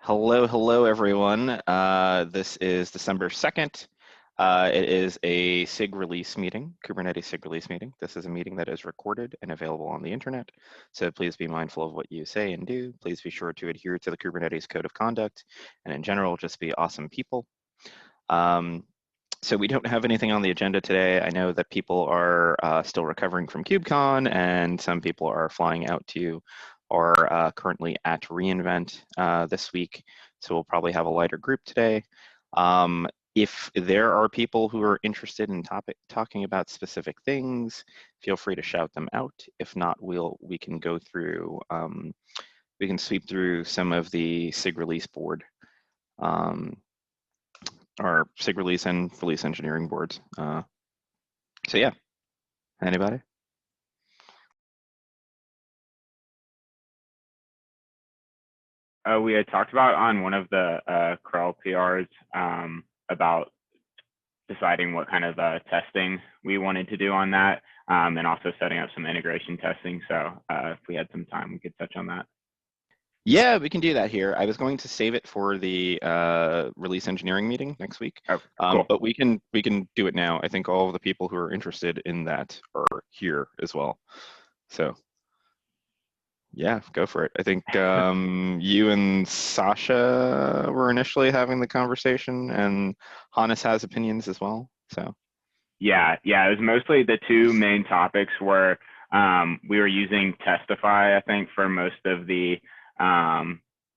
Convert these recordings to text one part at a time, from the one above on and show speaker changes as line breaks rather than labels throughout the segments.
Hello, everyone. This is December 2nd. It is a SIG release meeting, Kubernetes SIG release meeting. This is a meeting that is recorded and available on the internet. So please be mindful of what you say and do. Please be sure to adhere to the Kubernetes code of conduct. And in general, just be awesome people. So we don't have anything on the agenda today. I know that people are still recovering from KubeCon, and some people are flying out to or currently at reInvent this week. So we'll probably have a lighter group today. If there are people who are interested in talking about specific things, feel free to shout them out. If not, we can go through, we can sweep through some of the SIG release board, our SIG release and release engineering boards. So yeah, anybody?
We had talked about on one of the curl PRs about deciding what kind of testing we wanted to do on that, and also setting up some integration testing. So if we had some time, we could touch on that.
Yeah, we can do that here. I was going to save it for the release engineering meeting next week,
Cool.
but we can do it now. I think all of the people who are interested in that are here as well. So yeah, go for it. I think you and Sasha were initially having the conversation, and Hannes has opinions as well. So
yeah, it was mostly the two main topics were we were using Testify, I think, for most of the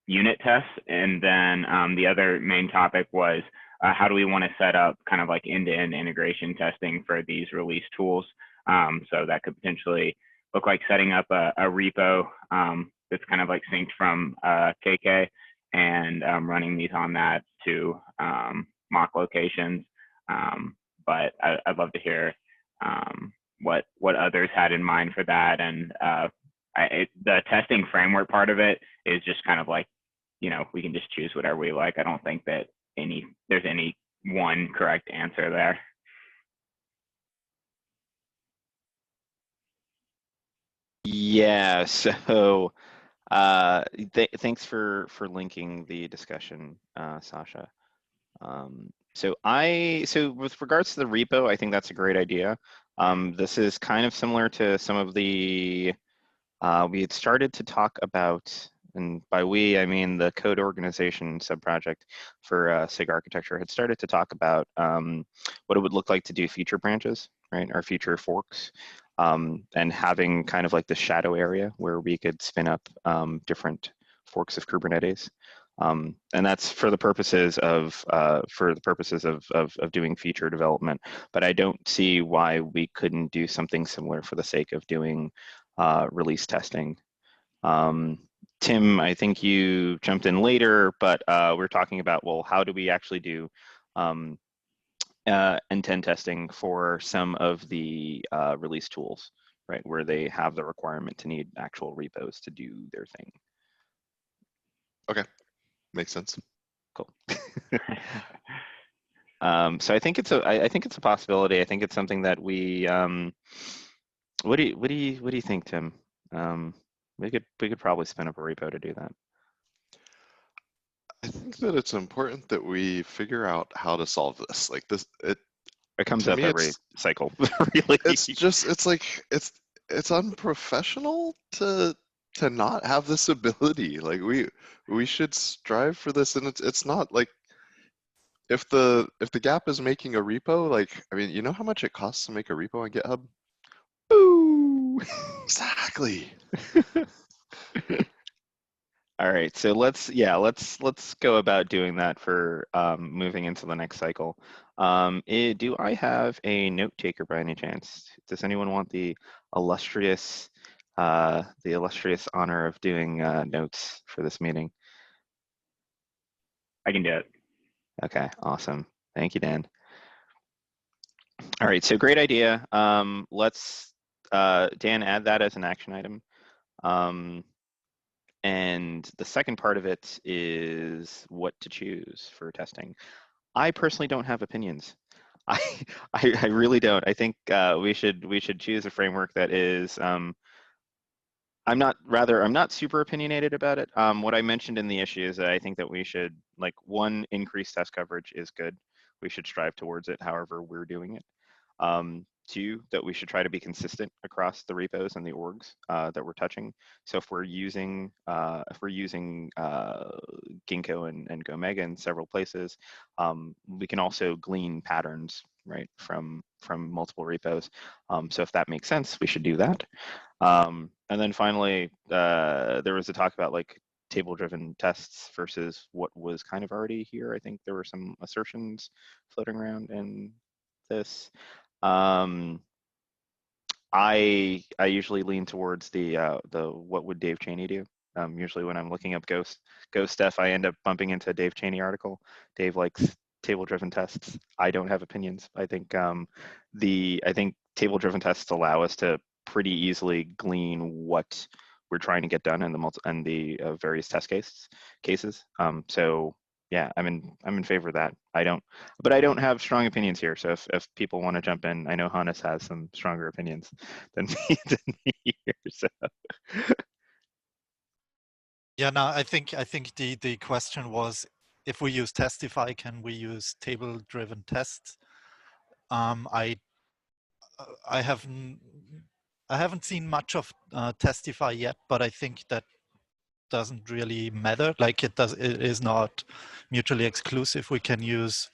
unit tests, and then the other main topic was how do we want to set up kind of like end-to-end integration testing for these release tools. So that could potentially look like setting up a repo that's kind of like synced from KK and running these on that to mock locations. But I'd love to hear what others had in mind for that. And the testing framework part of it is just kind of like, we can just choose whatever we like. I don't think that there's any one correct answer there.
yeah, so thanks for linking the discussion, Sasha. So with regards to the repo, I think that's a great idea. This is kind of similar to some of the, we had started to talk about, and by we, I mean the code organization subproject for SIG architecture had started to talk about what it would look like to do feature branches, right, or feature forks, and having kind of like the shadow area where we could spin up different forks of Kubernetes. And that's for the purposes of doing feature development. But I don't see why we couldn't do something similar for the sake of doing release testing. Tim, I think you jumped in later, but we're talking about, well, how do we actually do end-to-end testing for some of the release tools, right, where they have the requirement to need actual repos to do their thing.
Okay, makes sense.
Cool. So I think it's a possibility. I think it's something that we. What do you think, Tim? We could probably spin up a repo to do that.
I think that it's important that we figure out how to solve this. Like this, it
comes up every cycle. Really,
it's unprofessional to not have this ability. Like we should strive for this, and it's not like if the gap is making a repo. Like, I mean, you know how much it costs to make a repo on GitHub?
Boo!
Exactly.
All right, so let's go about doing that for moving into the next cycle. Do I have a note taker by any chance? Does anyone want the illustrious honor of doing notes for this meeting?
I can do it.
Okay, awesome. Thank you, Dan. All right, so great idea. Let's Dan, add that as an action item. And the second part of it is what to choose for testing. I personally don't have opinions. I really don't. I think we should choose a framework that is I'm not super opinionated about it. What I mentioned in the issue is that I think that we should, like, one, increase test coverage is good. We should strive towards it, however we're doing it. Two, that we should try to be consistent across the repos and the orgs that we're touching. So if we're using Ginkgo and Gomega in several places, we can also glean patterns, right, from multiple repos. So if that makes sense, we should do that. And then finally, there was a talk about like table-driven tests versus what was kind of already here. I think there were some assertions floating around in this. I usually lean towards the what would Dave Cheney do? Usually when I'm looking up Ghost stuff, I end up bumping into a Dave Cheney article. Dave likes table-driven tests. I don't have opinions. I think table-driven tests allow us to pretty easily glean what we're trying to get done in the various test cases. So yeah, I'm in favor of that. I don't have strong opinions here. So if people want to jump in, I know Hannes has some stronger opinions than me here. So
Yeah, no, I think the question was, if we use Testify, can we use table-driven tests? I haven't seen much of Testify yet, but I think that doesn't really matter. Like it is not mutually exclusive. We can use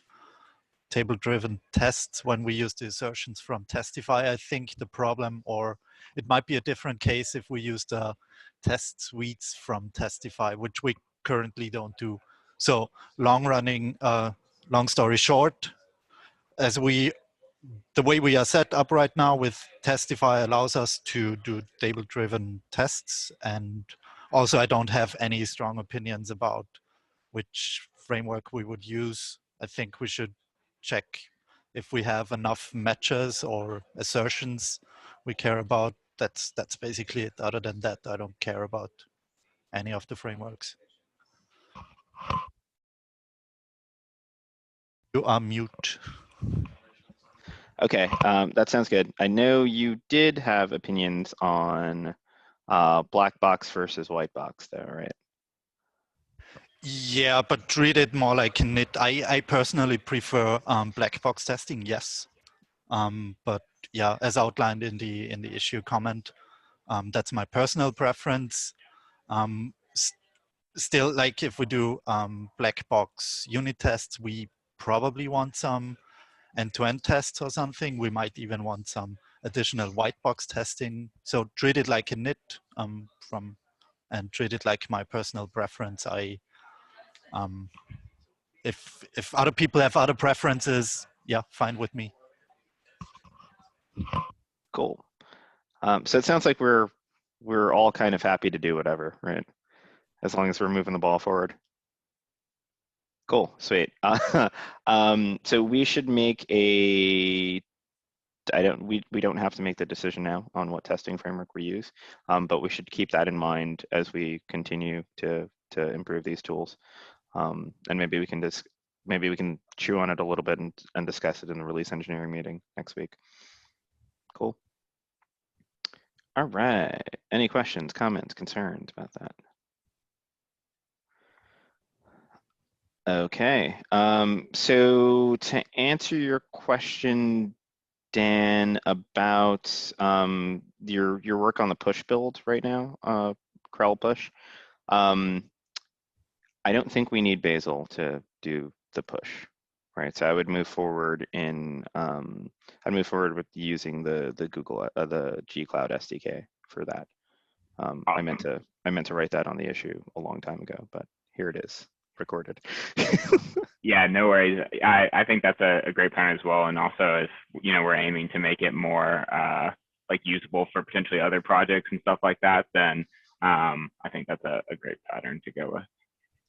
table-driven tests when we use the assertions from Testify. I think the problem, or it might be a different case if we use the test suites from Testify, which we currently don't do. So long story short, the way we are set up right now with Testify allows us to do table-driven tests. And also I don't have any strong opinions about which framework we would use. I think we should check if we have enough matches or assertions we care about. That's basically it. Other than that, I don't care about any of the frameworks. You are mute.
okay, that sounds good. I know you did have opinions on black box versus white box, though, right?
Yeah, but treat it more like init. I personally prefer black box testing, yes. But yeah, as outlined in the issue comment, that's my personal preference. Still, like if we do black box unit tests, we probably want some end-to-end tests or something. We might even want some additional white box testing. So treat it like init and treat it like my personal preference. If other people have other preferences, yeah, fine with me.
Cool. So it sounds like we're all kind of happy to do whatever, right? As long as we're moving the ball forward. Cool, sweet. So we should make we don't have to make the decision now on what testing framework we use, but we should keep that in mind as we continue to improve these tools. And maybe we can chew on it a little bit and discuss it in the release engineering meeting next week. Cool. All right. Any questions, comments, concerns about that? Okay. So to answer your question, Dan, about your work on the push build right now, Krell push. I don't think we need Bazel to do the push, right? So I would move forward I'd move forward with using the Google the G Cloud SDK for that.
Awesome.
I meant to write that on the issue a long time ago, but here it is, recorded.
Yeah, no worries. I think that's a great plan as well. And also, if we're aiming to make it more like usable for potentially other projects and stuff like that, then I think that's a great pattern to go with.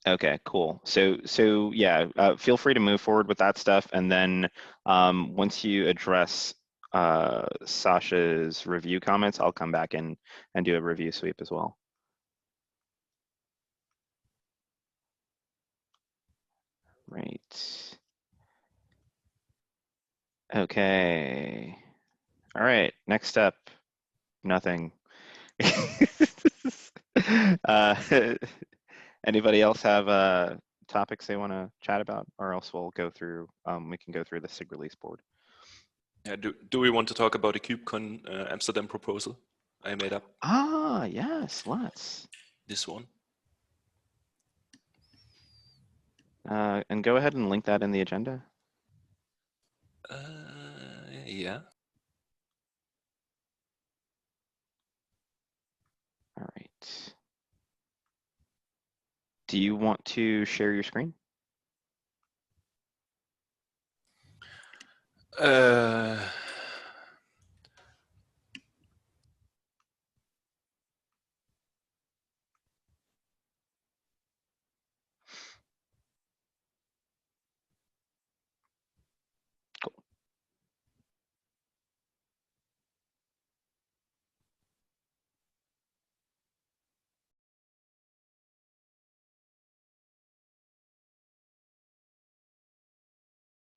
Okay, cool. So yeah, feel free to move forward with that stuff, and then once you address Sasha's review comments, I'll come back and do a review sweep as well. Right. Okay. All right. Next up, nothing. Anybody else have topics they want to chat about, or else we'll go through. We can go through the SIG release board.
Yeah, do we want to talk about the KubeCon Amsterdam proposal I made up?
Ah, yes, let's.
This one.
And go ahead and link that in the agenda.
Yeah.
All right. Do you want to share your screen?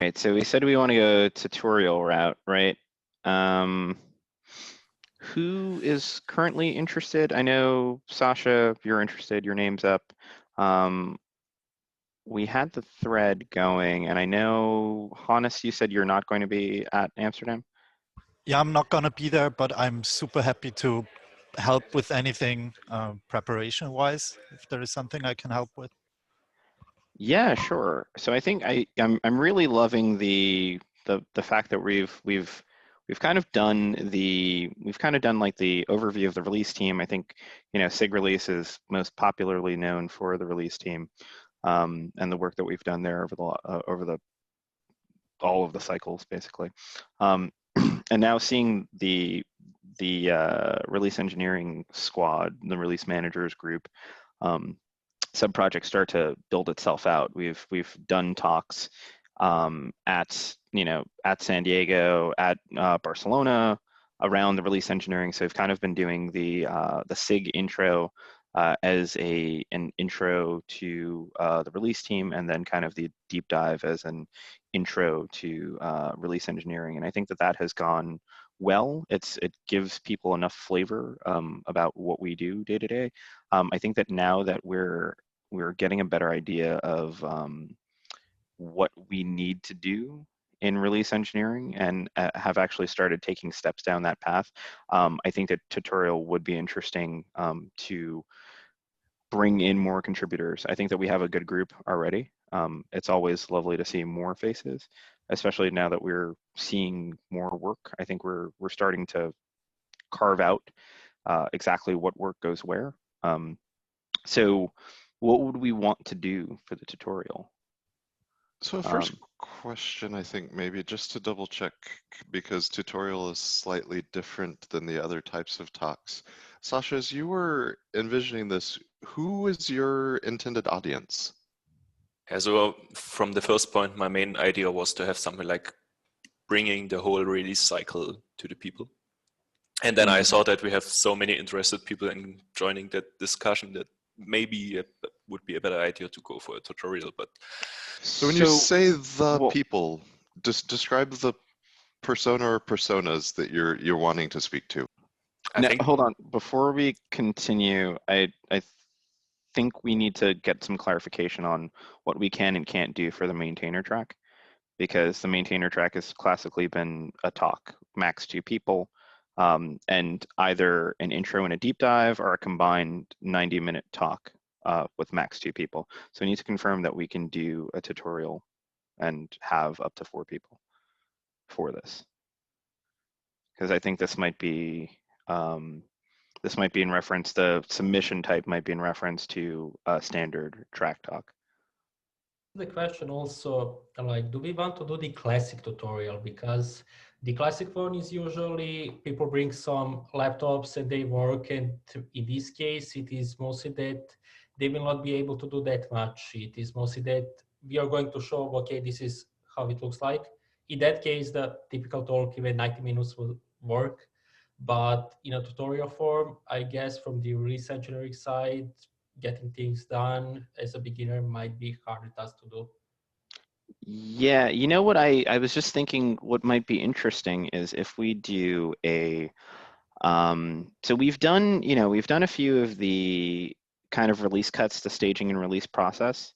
Right, so we said we want to go tutorial route, right? Who is currently interested? I know, Sasha, you're interested, your name's up. We had the thread going, and I know, Hannes, you said you're not going to be at Amsterdam?
Yeah, I'm not gonna be there, but I'm super happy to help with anything preparation-wise, if there is something I can help with.
Yeah, sure. So I think I'm really loving the fact that we've kind of done like the overview of the release team. I think, you know, SIG Release is most popularly known for the release team, and the work that we've done there over all of the cycles basically. And now seeing the release engineering squad, the release managers group, sub-projects start to build itself out. We've done talks at San Diego, at Barcelona, around the release engineering. So we've kind of been doing the SIG intro as an intro to the release team, and then kind of the deep dive as an intro to release engineering. And I think that has gone well. It gives people enough flavor about what we do day to day. I think that now that we're getting a better idea of what we need to do in release engineering, and have actually started taking steps down that path, I think that tutorial would be interesting to bring in more contributors. I think that we have a good group already. It's always lovely to see more faces, especially now that we're seeing more work. I think we're starting to carve out exactly what work goes where. So what would we want to do for the tutorial?
So first question, I think maybe just to double check, because tutorial is slightly different than the other types of talks. Sasha, as you were envisioning this, who is your intended audience?
Yeah, so from the first point, my main idea was to have something like bringing the whole release cycle to the people. And then I saw that we have so many interested people in joining that discussion that maybe it would be a better idea to go for a tutorial. But
so when you say the people, describe the persona or personas that you're wanting to speak to.
Hold on, before we continue, I think we need to get some clarification on what we can and can't do for the maintainer track, because the maintainer track has classically been a talk, max 2 people, and either an intro and a deep dive, or a combined 90-minute talk with max 2 people. So we need to confirm that we can do a tutorial and have up to 4 people for this, because I think this might be in reference, the submission type might be in reference to a standard track talk.
The question also, like, do we want to do the classic tutorial? Because the classic one is usually people bring some laptops and they work, and in this case, it is mostly that they will not be able to do that much. It is mostly that we are going to show, okay, this is how it looks like. In that case, the typical talk, even 90 minutes will work. But in a tutorial form, I guess from the release engineering side, getting things done as a beginner might be harder task to do.
Yeah, you know what, I was just thinking what might be interesting is if we do a So we've done, we've done a few of the kind of release cuts to staging and release process,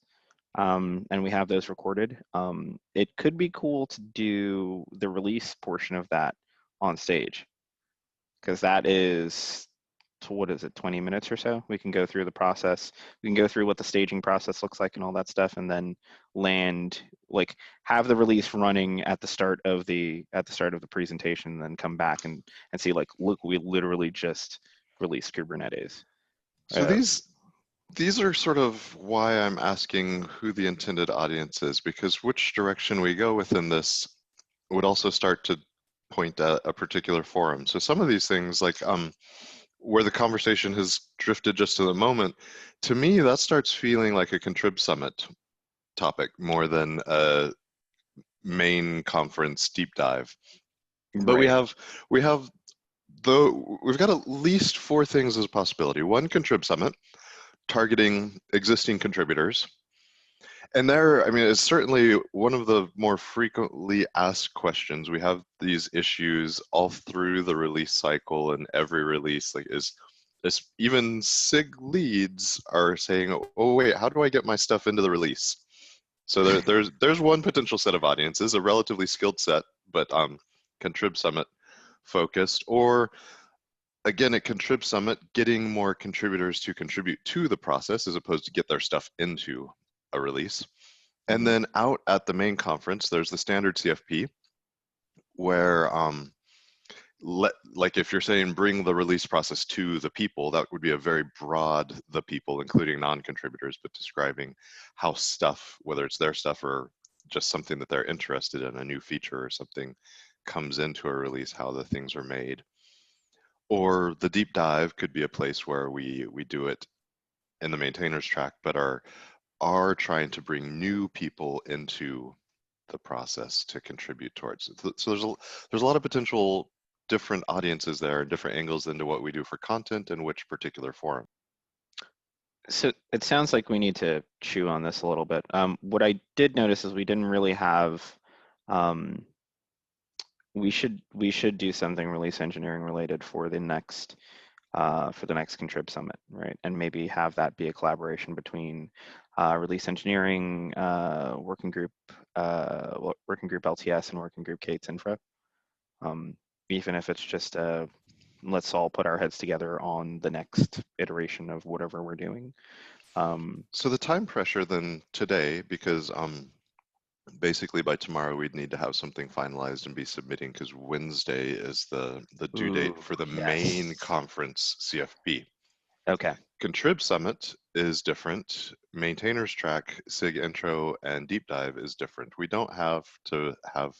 and we have those recorded. It could be cool to do the release portion of that on stage, because that is, what is it, 20 minutes or so? We can go through the process. We can go through what the staging process looks like and all that stuff, and then land, like, have the release running at the start of the presentation, and then come back and see, like, look, we literally just released Kubernetes.
So these are sort of why I'm asking who the intended audience is, because which direction we go within this would also start to point at a particular forum. So some of these things, like where the conversation has drifted just to the moment, to me, that starts feeling like a Contrib Summit topic more than a main conference deep dive. But
Right.
we've got at least 4 things as a possibility. One, Contrib Summit, targeting existing contributors. And there, I mean, it's certainly one of the more frequently asked questions. We have these issues all through the release cycle, and every release, like, is even SIG leads are saying, oh wait, how do I get my stuff into the release? So there's one potential set of audiences, a relatively skilled set, but Contrib Summit focused, or again at Contrib Summit, getting more contributors to contribute to the process as opposed to get their stuff into a release. And then out at the main conference, there's the standard CFP, where like if you're saying bring the release process to the people, that would be a very broad the people, including non-contributors, but describing how stuff, whether it's their stuff or just something that they're interested in, a new feature or something, comes into a release, how the things are made. Or the deep dive could be a place where we do it in the maintainers track, but are trying to bring new people into the process to contribute towards it. So there's a lot of potential different audiences there and different angles into what we do for content and which particular forum.
So it sounds like we need to chew on this a little bit. What I did notice is we didn't really have, we should do something release engineering related for the next Contrib Summit, right? And maybe have that be a collaboration between release engineering, working group LTS, and working group Kate's Infra. Even if it's just let's all put our heads together on the next iteration of whatever we're doing.
So the time pressure then today, because basically by tomorrow we'd need to have something finalized and be submitting, because Wednesday is the due date for the main conference CFP.
Okay.
Contrib Summit is different. Maintainers track, SIG intro, and deep dive is different. We don't have to have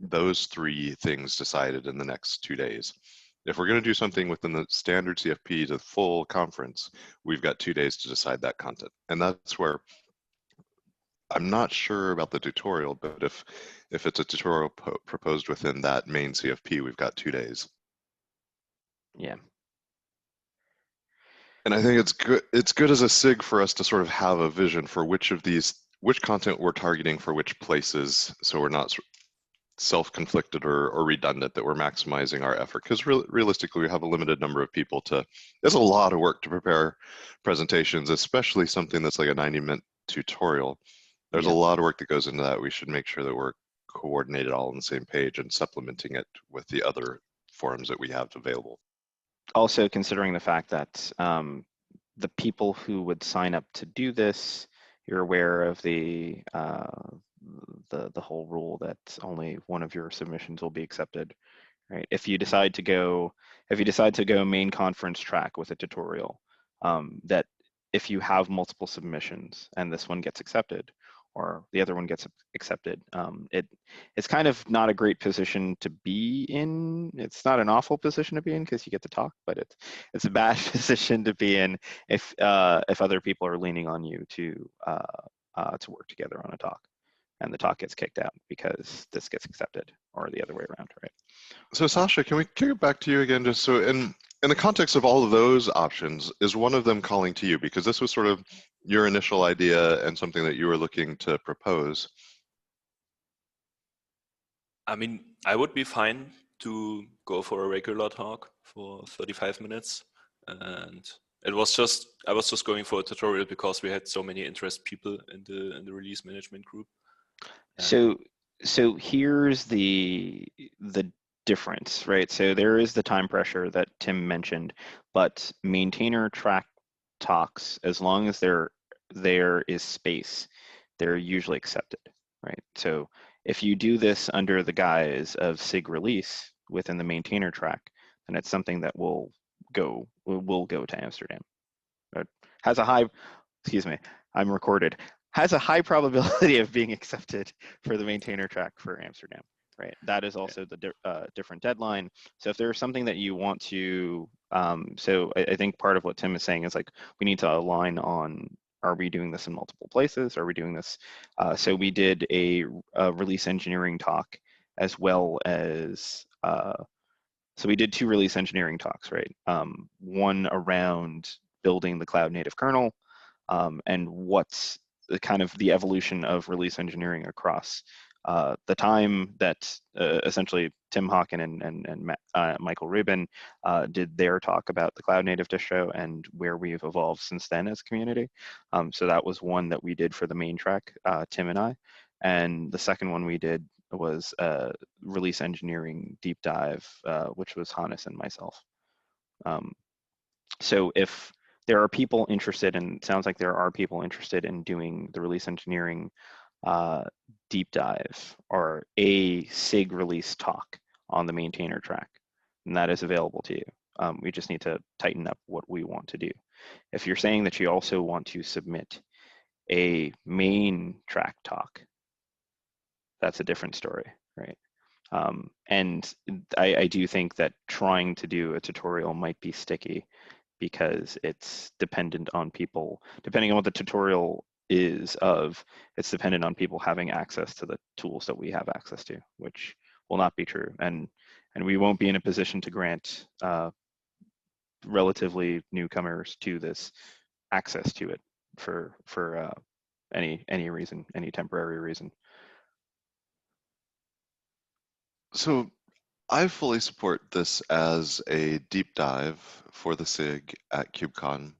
those 3 things decided in the next 2 days. If we're going to do something within the standard CFP to full conference, we've got 2 days to decide that content. And that's where I'm not sure about the tutorial, but if it's a tutorial proposed within that main CFP, we've got 2 days.
Yeah.
And I think it's good as a SIG for us to sort of have a vision for which content we're targeting for which places, so we're not self-conflicted or redundant, that we're maximizing our effort, because realistically we have a limited number of people it's a lot of work to prepare presentations, especially something that's like a 90-minute tutorial. There's a lot of work that goes into that. We should make sure that we're coordinated all on the same page and supplementing it with the other forums that we have available. Also,
considering the fact that the people who would sign up to do this, you're aware of the whole rule that only one of your submissions will be accepted, right? If you decide to go main conference track with a tutorial, that if you have multiple submissions and this one gets accepted or the other one gets accepted, it's kind of not a great position to be in. It's not an awful position to be in because you get to talk, but it's a bad position to be in if other people are leaning on you to work together on a talk, and the talk gets kicked out because this gets accepted, or the other way around, right?
So Sasha, can we kick it back to you again, just so in the context of all of those options, is one of them calling to you? Because this was sort of your initial idea and something that you were looking to propose.
I mean, I would be fine to go for a regular talk for 35 minutes. And I was just going for a tutorial because we had so many interested people in the release management group.
So here's the difference, right? So there is the time pressure that Tim mentioned, but maintainer track talks, as long as there is space, they're usually accepted, right? So if you do this under the guise of SIG release within the maintainer track, then it's something that will go to Amsterdam. It has a high, excuse me, I'm recorded, has a high probability of being accepted for the maintainer track for Amsterdam, right? That is also the different deadline. So if there's something that you want to, so I think part of what Tim is saying is like, we need to align on, are we doing this in multiple places? Are we doing this? So we did a release engineering talk as well as, so we did 2 release engineering talks, right? One around building the cloud native kernel, and what's the kind of the evolution of release engineering across the time that essentially Tim Hawken and Michael Rubin did their talk about the cloud native distro and where we've evolved since then as a community. So that was one that we did for the main track, Tim and I. And the second one we did was release engineering deep dive, which was Hannes and myself. So if there are people interested, and it sounds like there are people interested in doing the release engineering deep dive or a SIG release talk on the maintainer track, and that is available to you. We just need to tighten up what we want to do. If you're saying that you also want to submit a main track talk, that's a different story, right? And I do think that trying to do a tutorial might be sticky because it's dependent on people, depending on what the tutorial is of, it's dependent on people having access to the tools that we have access to, which will not be true. And we won't be in a position to grant relatively newcomers to this access to it for any reason, any temporary reason.
So I fully support this as a deep dive for the SIG at KubeCon.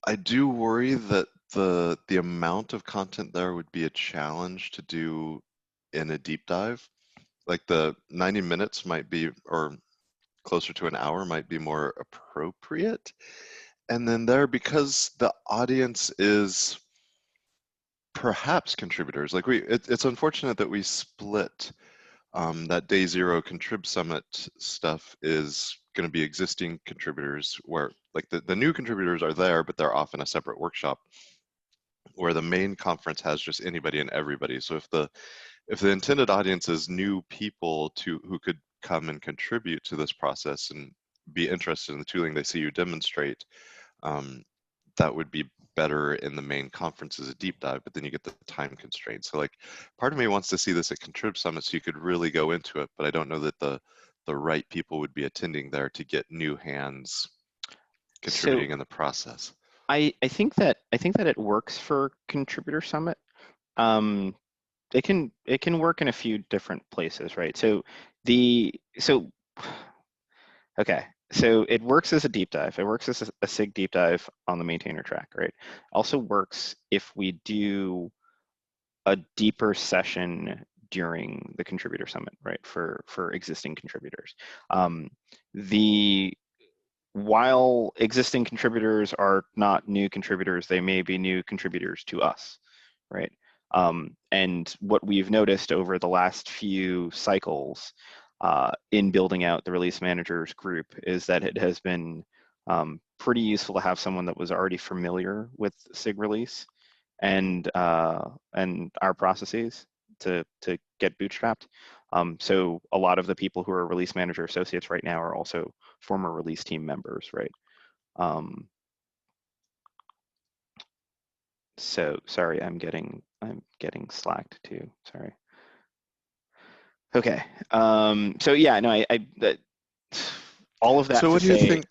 I do worry that the amount of content there would be a challenge to do in a deep dive. Like the 90 minutes might be, or closer to an hour might be more appropriate. And then there, because the audience is perhaps contributors, like it's unfortunate that we split. That day 0 contrib summit stuff is going to be existing contributors where like the new contributors are there, but they're off in a separate workshop, where the main conference has just anybody and everybody. So if the intended audience is new people who could come and contribute to this process and be interested in the tooling they see you demonstrate, that would be better in the main conference as a deep dive, but then you get the time constraints. So like part of me wants to see this at Contrib Summit so you could really go into it, but I don't know that the right people would be attending there to get new hands contributing in the process.
I think that it works for Contributor Summit. It can work in a few different places, right? Okay. So it works as a deep dive. It works as a SIG deep dive on the maintainer track, right? Also works if we do a deeper session during the contributor summit, right? For existing contributors. While existing contributors are not new contributors, they may be new contributors to us, right? And what we've noticed over the last few cycles in building out the release managers group is that it has been pretty useful to have someone that was already familiar with SIG release and our processes to get bootstrapped. So a lot of the people who are release manager associates right now are also former release team members, right? So sorry, I'm getting slacked too. Sorry. Okay. So yeah, no, all of that.
So what do you think,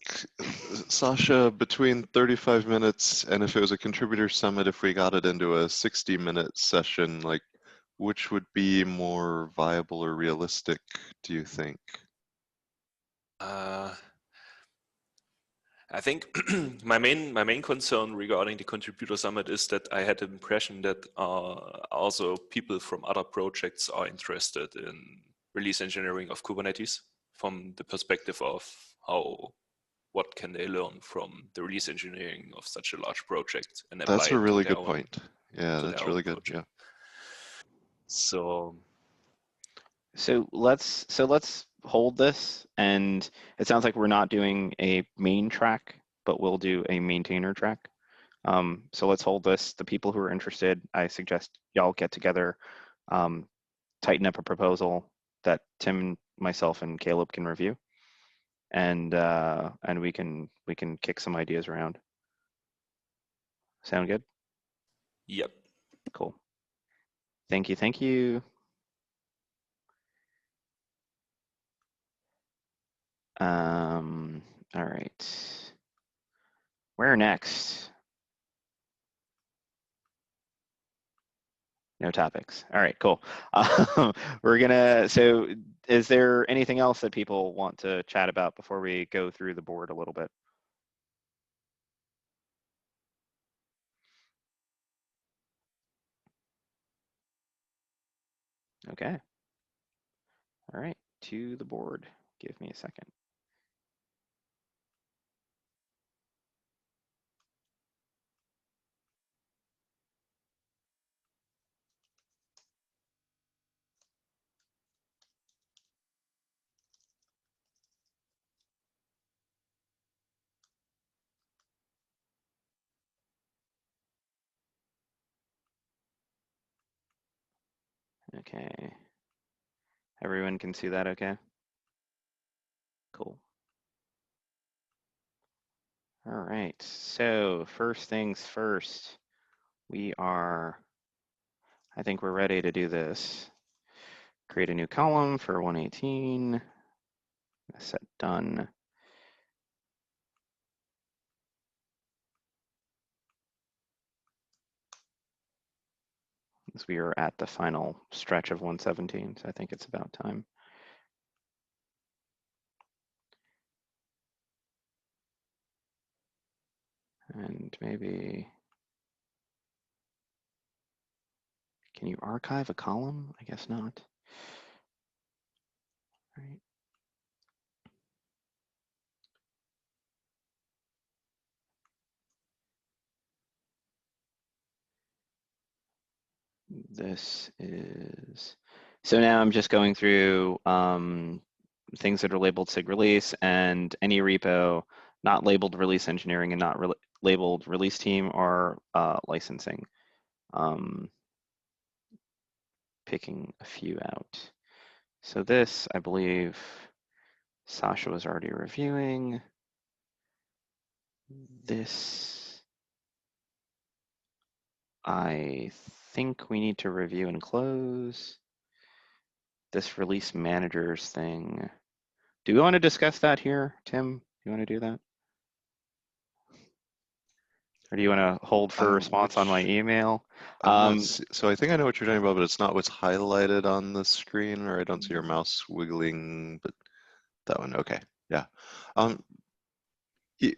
Sasha, between 35 minutes and if it was a contributor summit, if we got it into a 60-minute session, like Which would be more viable or realistic, do you think?
I think my main concern regarding the contributor summit is that I had the impression that also people from other projects are interested in release engineering of Kubernetes from the perspective of what can they learn from the release engineering of such a large project and apply
That's a
it to
really
their
good
own,
point. Yeah,
to
that's
their
really
own
good.
project.
Yeah.
So
let's hold this, and it sounds like we're not doing a main track, but we'll do a maintainer track. So let's hold this. The people who are interested, I suggest y'all get together, tighten up a proposal that Tim, myself, and Caleb can review, and we can kick some ideas around. Sound good?
yep.
Cool. Thank you. Thank you. All right. Where next? No topics. All right, cool. We're gonna, so is there anything else that people want to chat about before we go through the board a little bit? Okay. All right, to the board. Give me a second. Okay. Everyone can see that okay? Cool. All right, so first things first, I think we're ready to do this. Create a new column for 118, set done. As we are at the final stretch of 117, so I think it's about time. And maybe, can you archive a column? I guess not. Right. This is, so now I'm just going through things that are labeled SIG release, and any repo not labeled release engineering and not labeled release team or licensing. Picking a few out. So this, I believe, Sasha was already reviewing. This, I think we need to review and close. This release managers thing. Do we want to discuss that here, Tim? Do you want to do that? Or do you want to hold for a response on my email?
So I think I know what you're talking about, but it's not what's highlighted on the screen, or I don't see your mouse wiggling, but that one, okay, yeah.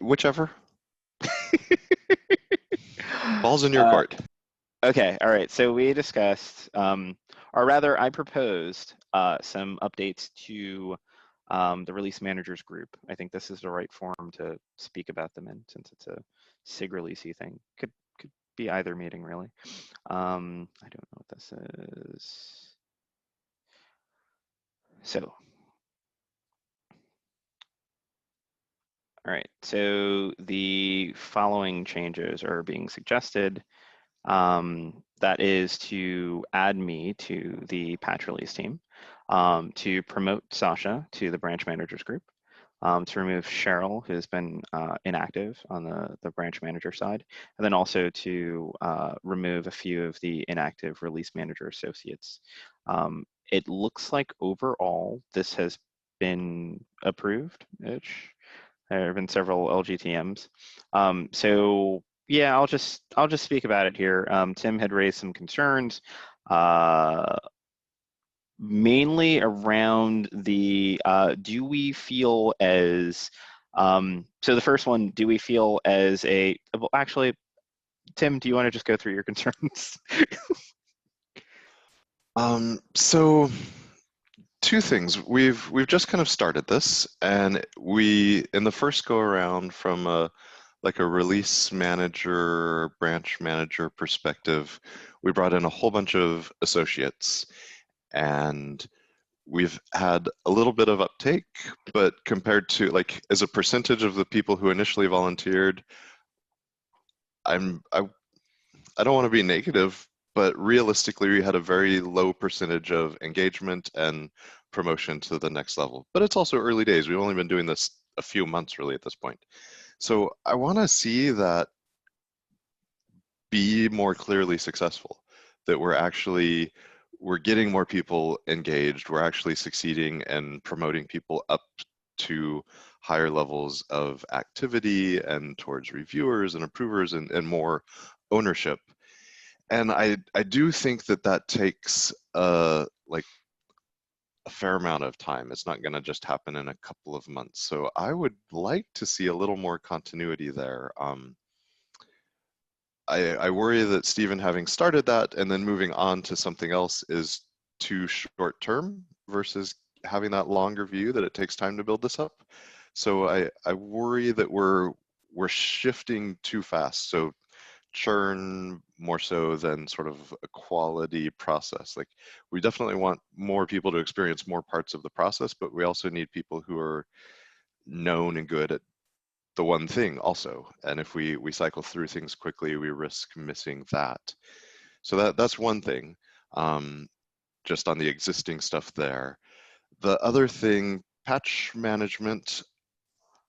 Whichever. Ball's in your court.
Okay, all right, so we discussed, or rather I proposed some updates to the release managers group. I think this is the right forum to speak about them in, since it's a SIG releasey thing. Could be either meeting, really. I don't know what this is. So, all right, so the following changes are being suggested. That is to add me to the patch release team, to promote Sasha to the branch managers group, to remove Cheryl, who's been inactive on the branch manager side, and then also to remove a few of the inactive release manager associates. It looks like overall this has been approved. There have been several LGTMs. So yeah, I'll just speak about it here. Tim had raised some concerns, mainly around the do we feel as so the first one, do we feel as a well, actually, Tim, do you want to just go through your concerns?
So two things. We've just kind of started this, and we in the first go around from a release manager, branch manager perspective, we brought in a whole bunch of associates, and we've had a little bit of uptake, but compared to like as a percentage of the people who initially volunteered, I don't want to be negative, but realistically, we had a very low percentage of engagement and promotion to the next level. But it's also early days. We've only been doing this a few months really at this point. So I want to see that be more clearly successful, that we're getting more people engaged, we're actually succeeding and promoting people up to higher levels of activity and towards reviewers and approvers and more ownership. And I do think that takes like a fair amount of time. It's not going to just happen in a couple of months. So I would like to see a little more continuity there. I worry that Stephen having started that and then moving on to something else is too short term versus having that longer view that it takes time to build this up. So I worry that we're shifting too fast. So churn more so than sort of a quality process. Like we definitely want more people to experience more parts of the process, but we also need people who are known and good at the one thing also. And if we cycle through things quickly, we risk missing that. So that's one thing, just on the existing stuff there. The other thing, patch management,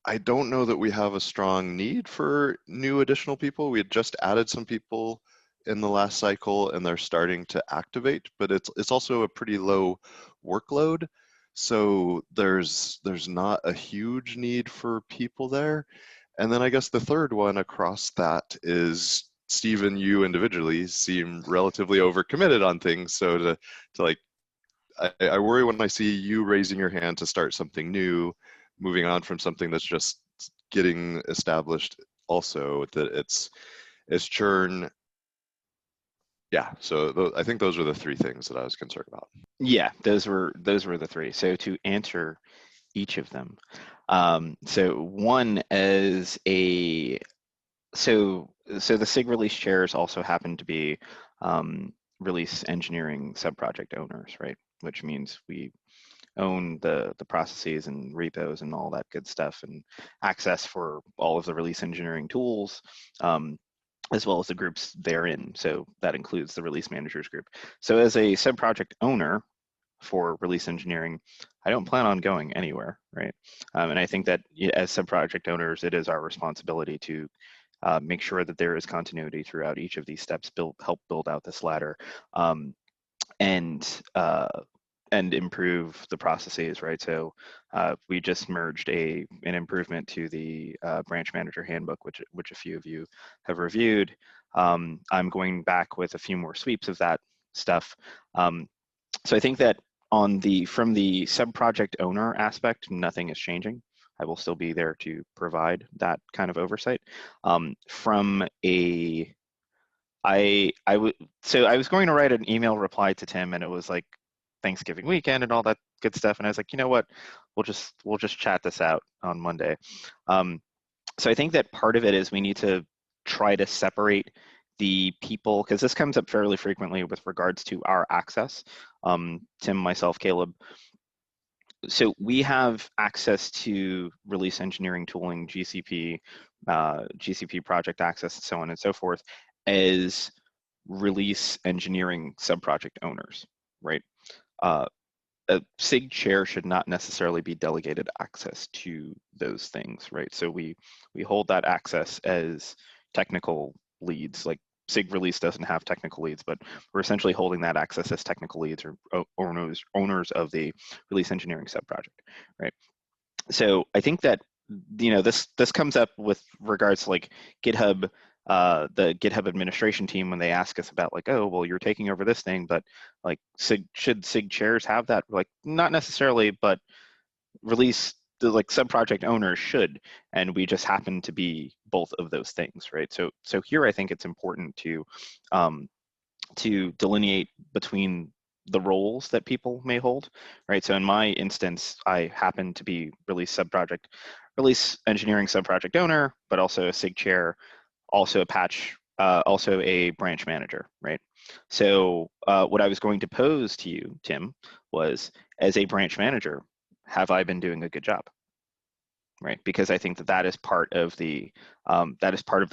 I don't know that we have a strong need for new additional people. We had just added some people in the last cycle and they're starting to activate, but it's also a pretty low workload. So there's not a huge need for people there. And then I guess the third one across that is Stephen, you individually seem relatively overcommitted on things. So to like, I worry when I see you raising your hand to start something new, moving on from something that's just getting established also, that it's churn. Yeah, so I think those are the three things that I was concerned about.
Yeah, those were the three. So to answer each of them, so one as a so the SIG release chairs also happen to be release engineering subproject owners, right? Which means we own the processes and repos and all that good stuff and access for all of the release engineering tools, as well as the groups therein. So that includes the release managers group. So as a subproject owner for release engineering, I don't plan on going anywhere, right? And I think that as subproject owners, it is our responsibility to make sure that there is continuity throughout each of these steps, help build out this ladder, and improve the processes, right? So we just merged an improvement to the branch manager handbook, which a few of you have reviewed. I'm going back with a few more sweeps of that stuff. So I think that from the sub-project owner aspect, nothing is changing. I will still be there to provide that kind of oversight. So I was going to write an email reply to Tim, and it was like Thanksgiving weekend and all that good stuff, and I was like, you know what, we'll just chat this out on Monday. So I think that part of it is we need to try to separate the people, because this comes up fairly frequently with regards to our access. Tim, myself, Caleb. So we have access to release engineering tooling, GCP, GCP project access, so on and so forth, as release engineering subproject owners, right? A SIG chair should not necessarily be delegated access to those things, right? So we hold that access as technical leads. Like SIG release doesn't have technical leads, but we're essentially holding that access as technical leads or owners of the release engineering subproject, right? So I think that this comes up with regards to like GitHub the GitHub administration team when they ask us about like, oh, well, you're taking over this thing, but like, should SIG chairs have that? Like, not necessarily, but release the like sub-project owners should, and we just happen to be both of those things, right? So here I think it's important to delineate between the roles that people may hold, right? So in my instance, I happen to be release engineering sub-project owner, but also a SIG chair, also a patch, also a branch manager, right? So what I was going to pose to you, Tim, was as a branch manager, have I been doing a good job, right? Because I think that is part of the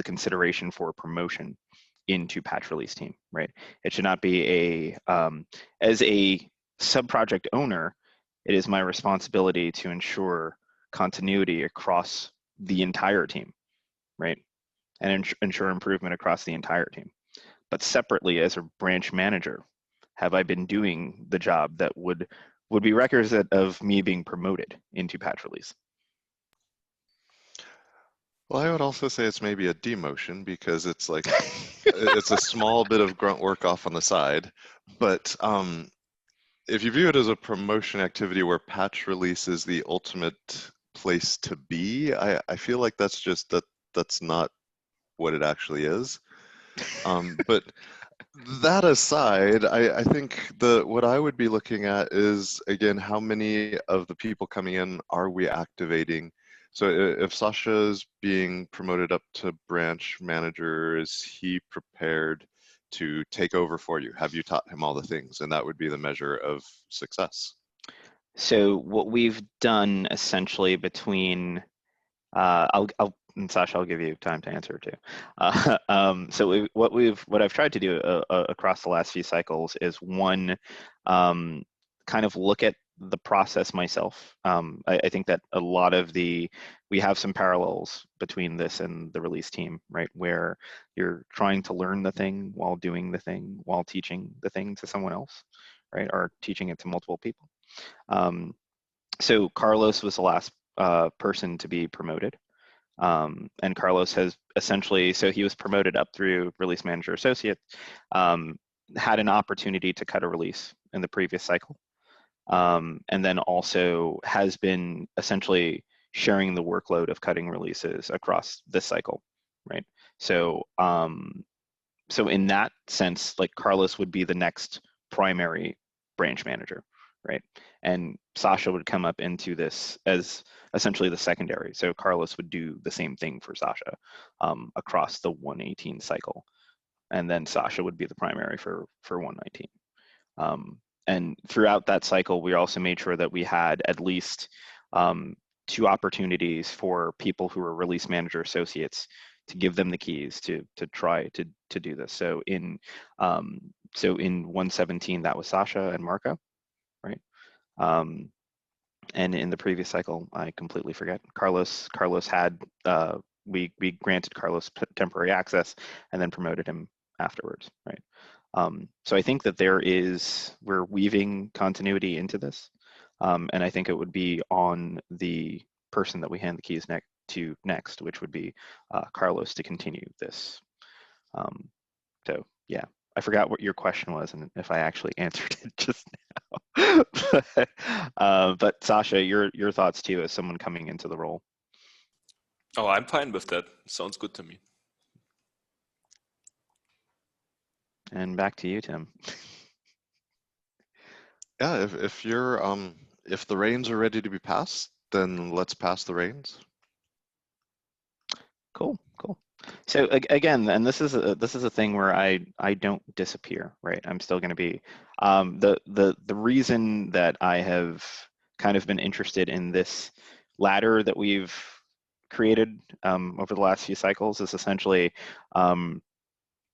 consideration for promotion into patch release team, right? It should not be as a sub-project owner, it is my responsibility to ensure continuity across the entire team, right? And ensure improvement across the entire team. But separately, as a branch manager, have I been doing the job that would be requisite of me being promoted into patch release?
Well, I would also say it's maybe a demotion because it's like it's a small bit of grunt work off on the side. But if you view it as a promotion activity where patch release is the ultimate place to be, I feel like that's not what it actually is. But that aside, I think what I would be looking at is, again, how many of the people coming in are we activating? So if Sasha is being promoted up to branch manager, is he prepared to take over for you? Have you taught him all the things? And that would be the measure of success. So
what we've done essentially between, and Sasha, I'll give you time to answer too. So what I've tried to do across the last few cycles is one, kind of look at the process myself. I think that a lot of we have some parallels between this and the release team, right? Where you're trying to learn the thing while doing the thing, while teaching the thing to someone else, right? Or teaching it to multiple people. So Carlos was the last person to be promoted. And Carlos has essentially, so he was promoted up through release manager associate, had an opportunity to cut a release in the previous cycle. And then also has been essentially sharing the workload of cutting releases across this cycle, right? So, so in that sense, like Carlos would be the next primary branch manager, right? And Sasha would come up into this as essentially the secondary. So Carlos would do the same thing for Sasha across the 118 cycle. And then Sasha would be the primary for 119. And throughout that cycle, we also made sure that we had at least 2 opportunities for people who were release manager associates to give them the keys to try to do this. So in 117, that was Sasha and Marco, right? And in the previous cycle, I completely forget. Carlos had we granted Carlos temporary access and then promoted him afterwards, right? So I think that we're weaving continuity into this, and I think it would be on the person that we hand the keys next, which would be Carlos, to continue this. So yeah, I forgot what your question was and if I actually answered it just now. But Sasha, your thoughts too, as someone coming into the role.
Oh, I'm fine with that. Sounds good to me.
And back to you, Tim.
Yeah, if you're if the reins are ready to be passed, then let's pass the reins.
Cool. So again, and this is a thing where I don't disappear, right? I'm still going to be the reason that I have kind of been interested in this ladder that we've created over the last few cycles is essentially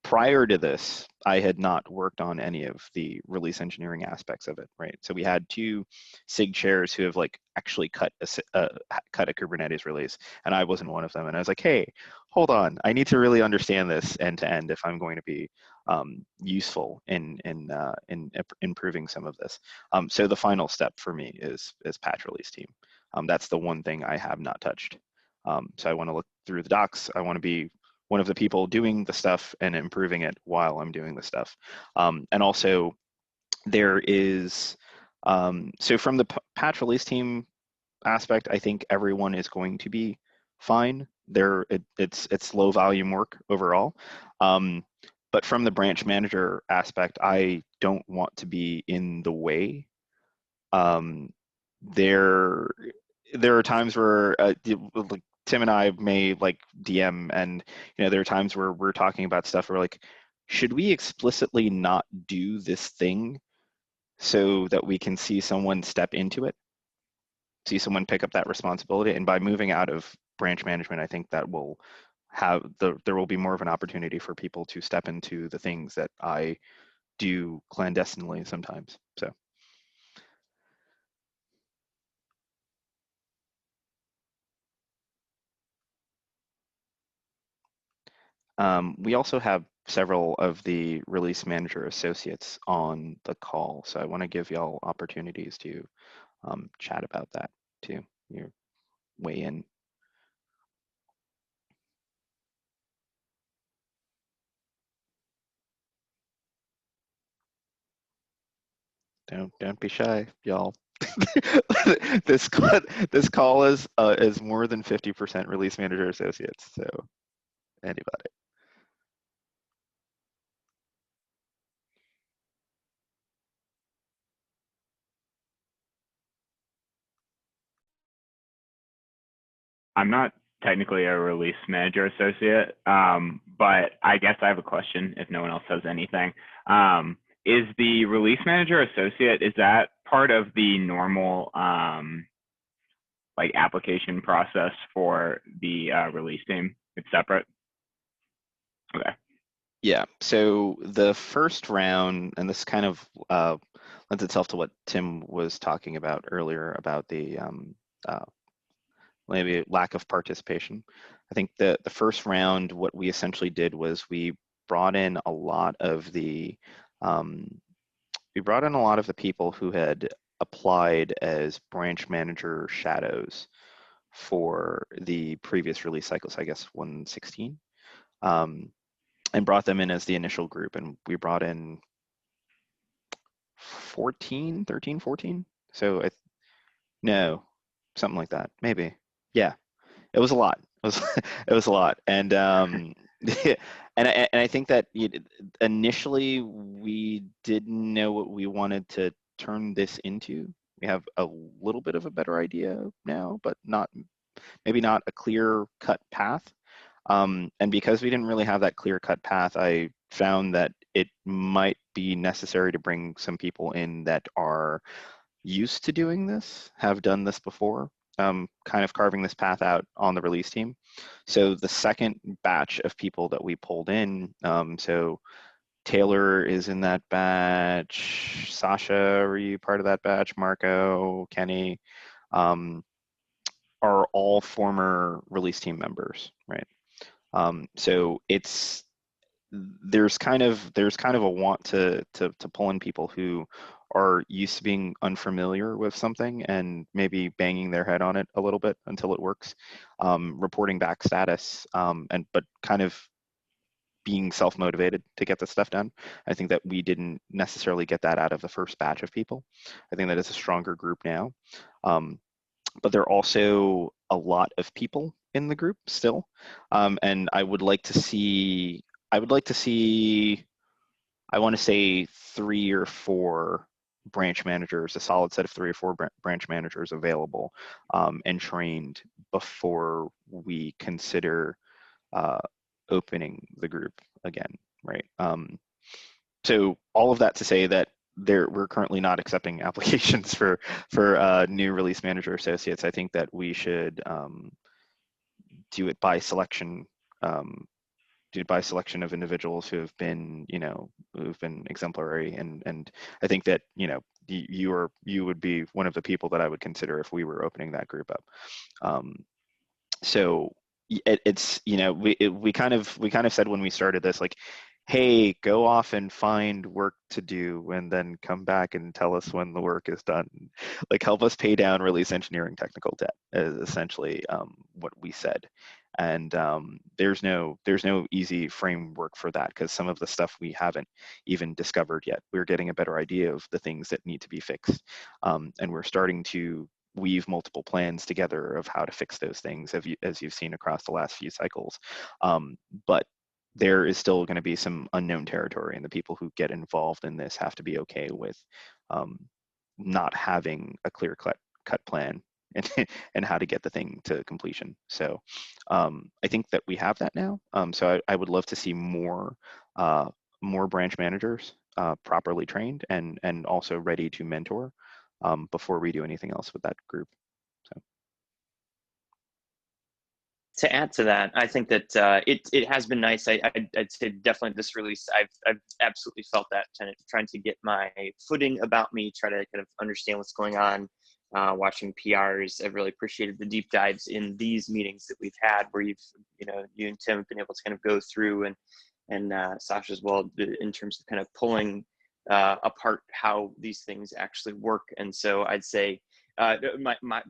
prior to this, I had not worked on any of the release engineering aspects of it, right? So we had 2 SIG chairs who have like actually cut a Kubernetes release, and I wasn't one of them. And I was like, hey, hold on, I need to really understand this end to end if I'm going to be useful in improving some of this. So the final step for me is patch release team. That's the one thing I have not touched. So I want to look through the docs. I want to be one of the people doing the stuff and improving it while I'm doing the stuff. And also there is, so from the patch release team aspect, I think everyone is going to be fine. It's low volume work overall. But from the branch manager aspect, I don't want to be in the way. There are times where like Tim and I may like DM, and there are times where we're talking about stuff where like, should we explicitly not do this thing so that we can see someone step into it, see someone pick up that responsibility? And by moving out of branch management, I think that will have there will be more of an opportunity for people to step into the things that I do clandestinely sometimes. So. We also have several of the release manager associates on the call, so I want to give y'all opportunities to chat about that too. You weigh in. Don't be shy, y'all. This call is more than 50% release manager associates. So anybody.
I'm not technically a release manager associate, but I guess I have a question if no one else has anything. Is the release manager associate, is that part of the normal like application process for the release team? It's separate? Okay.
Yeah, so the first round, and this kind of lends itself to what Tim was talking about earlier about the maybe lack of participation. I think the first round, what we essentially did was we brought in a lot of the people who had applied as branch manager shadows for the previous release cycles, I guess 116, and brought them in as the initial group. And we brought in 13, 14. So no, something like that, maybe. Yeah, it was a lot. It was a lot. And and I think that initially we didn't know what we wanted to turn this into. We have a little bit of a better idea now, but maybe not a clear-cut path. And because we didn't really have that clear-cut path, I found that it might be necessary to bring some people in that are used to doing this, have done this before, kind of carving this path out on the release team. So the second batch of people that we pulled in, so Taylor is in that batch, Sasha, were you part of that batch? Marco, Kenny, are all former release team members, right? So there's kind of a want to pull in people who are used to being unfamiliar with something and maybe banging their head on it a little bit until it works, reporting back status, but kind of being self-motivated to get this stuff done. I think that we didn't necessarily get that out of the first batch of people. I think that it's a stronger group now. But there are also a lot of people in the group still. And I would like to see, I want to say 3 or 4 branch managers, a solid set of 3 or 4 branch managers available and trained before we consider opening the group again, right? So all of that to say that we're currently not accepting applications for new release manager associates. I think that we should do it by selection. Of individuals who have been, who've been exemplary, and I think that you would be one of the people that I would consider if we were opening that group up. So it's we kind of said when we started this, like, hey, go off and find work to do and then come back and tell us when the work is done. Like, help us pay down release engineering technical debt is essentially what we said. And there's no easy framework for that, because some of the stuff we haven't even discovered yet. We're getting a better idea of the things that need to be fixed, and we're starting to weave multiple plans together of how to fix those things, as you've seen across the last few cycles. But there is still going to be some unknown territory, and the people who get involved in this have to be okay with not having a clear cut plan and how to get the thing to completion. So I think that we have that now. So I would love to see more branch managers properly trained and also ready to mentor before we do anything else with that group. So.
To add to that, I think that it has been nice. I'd say definitely this release, I've absolutely felt that, trying to get my footing about me, try to kind of understand what's going on. Watching PRs, I've really appreciated the deep dives in these meetings that we've had, where you and Tim have been able to kind of go through, and Sasha as well, in terms of kind of pulling apart how these things actually work. And so I'd say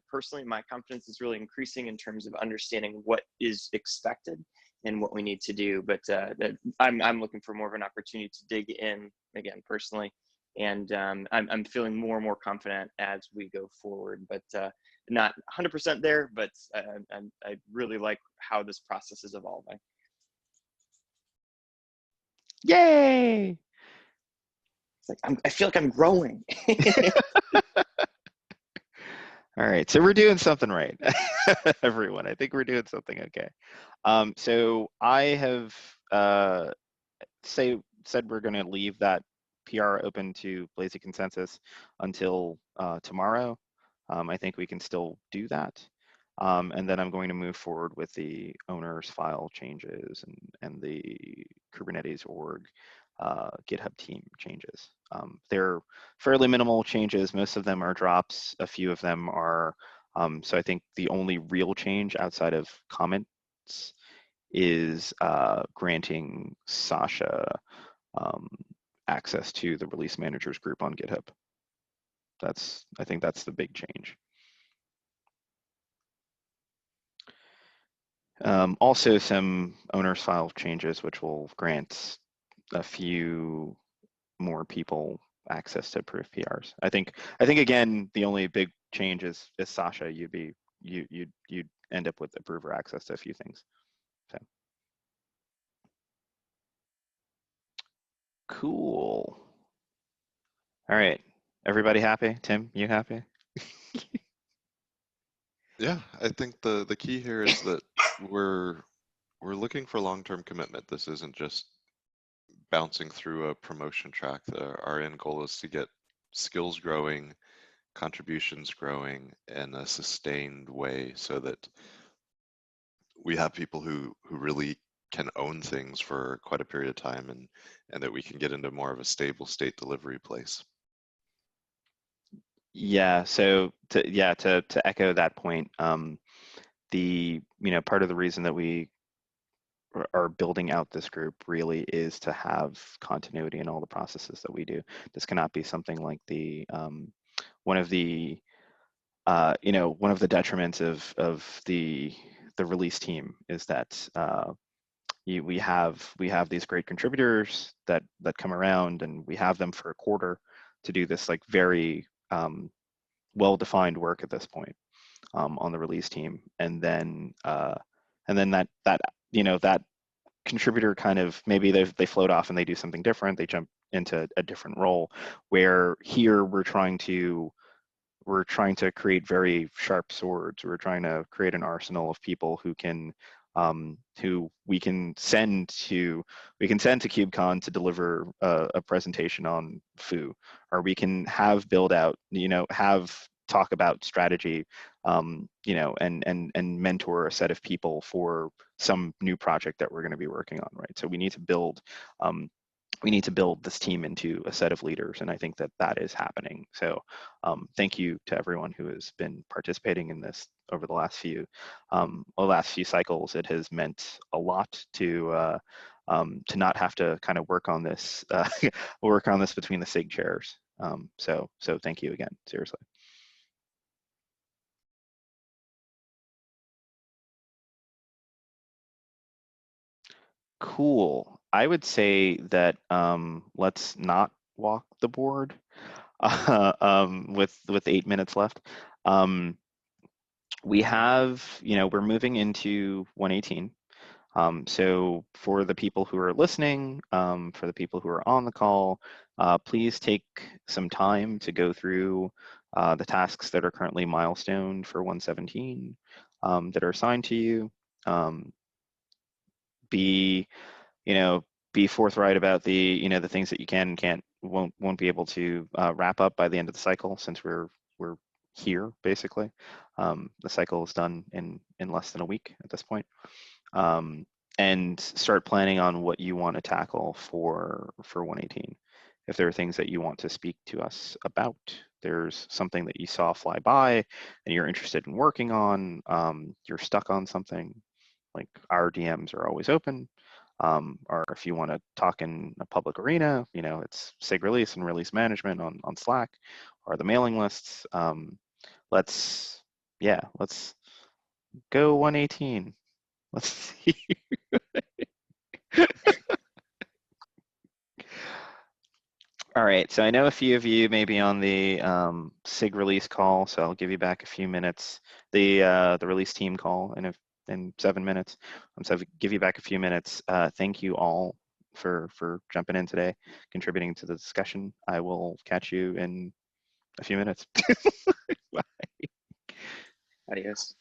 personally, my confidence is really increasing in terms of understanding what is expected and what we need to do. But I'm looking for more of an opportunity to dig in again personally. And I'm feeling more and more confident as we go forward, but not 100% there, but I really like how this process is evolving.
Yay!
It's like, I feel like I'm growing.
All right, so we're doing something right, everyone. I think we're doing something okay. So I have said we're going to leave that PR open to Lazy Consensus until tomorrow. I think we can still do that. And then I'm going to move forward with the owner's file changes and the Kubernetes org GitHub team changes. They're fairly minimal changes. Most of them are drops. A few of them are, so I think the only real change outside of comments is granting Sasha access to the release managers group on GitHub. I think that's the big change. Also some owner's file changes, which will grant a few more people access to approved PRs. I think again, the only big change is Sasha, you'd end up with approver access to a few things. So. Cool. All right, everybody happy? Tim, you happy?
Yeah, I think the key here is that we're looking for long-term commitment. This isn't just bouncing through a promotion track. Our end goal is to get skills growing, contributions growing in a sustained way, so that we have people who really can own things for quite a period of time, and that we can get into more of a stable state delivery place.
Yeah, so to echo that point, the part of the reason that we are building out this group really is to have continuity in all the processes that we do. This cannot be something like the one of the detriments of the release team is that we have these great contributors that come around, and we have them for a quarter to do this like very well-defined work at this point on the release team, and then that contributor kind of, maybe they float off and they do something different, they jump into a different role, where here we're trying to create very sharp swords. We're trying to create an arsenal of people who we can send to KubeCon to deliver a presentation on foo, or we can have build out, have talk about strategy, and mentor a set of people for some new project that we're going to be working on, right? So we need to build this team into a set of leaders, and I think that is happening. So thank you to everyone who has been participating in this over the last few cycles. It has meant a lot to not have to kind of work on this between the SIG chairs. So thank you again, seriously. Cool. I would say that let's not walk the board with 8 minutes left. We have, we're moving into 118. So for the people who are listening, for the people who are on the call, please take some time to go through the tasks that are currently milestoned for 117 that are assigned to you. Be, be forthright about the, the things that you can and can't, won't be able to wrap up by the end of the cycle, since we're here basically. The cycle is done in less than a week at this point. And start planning on what you want to tackle for 118. If there are things that you want to speak to us about, there's something that you saw fly by and you're interested in working on, you're stuck on something, like our DMs are always open. Or if you want to talk in a public arena, it's SIG Release and release management on Slack or the mailing lists. Let's go 118. Let's see. All right, so I know a few of you may be on the SIG release call, so I'll give you back a few minutes. The release team call in 7 minutes. So I'll give you back a few minutes. Thank you all for jumping in today, contributing to the discussion. I will catch you in a few minutes. Bye.
Adios.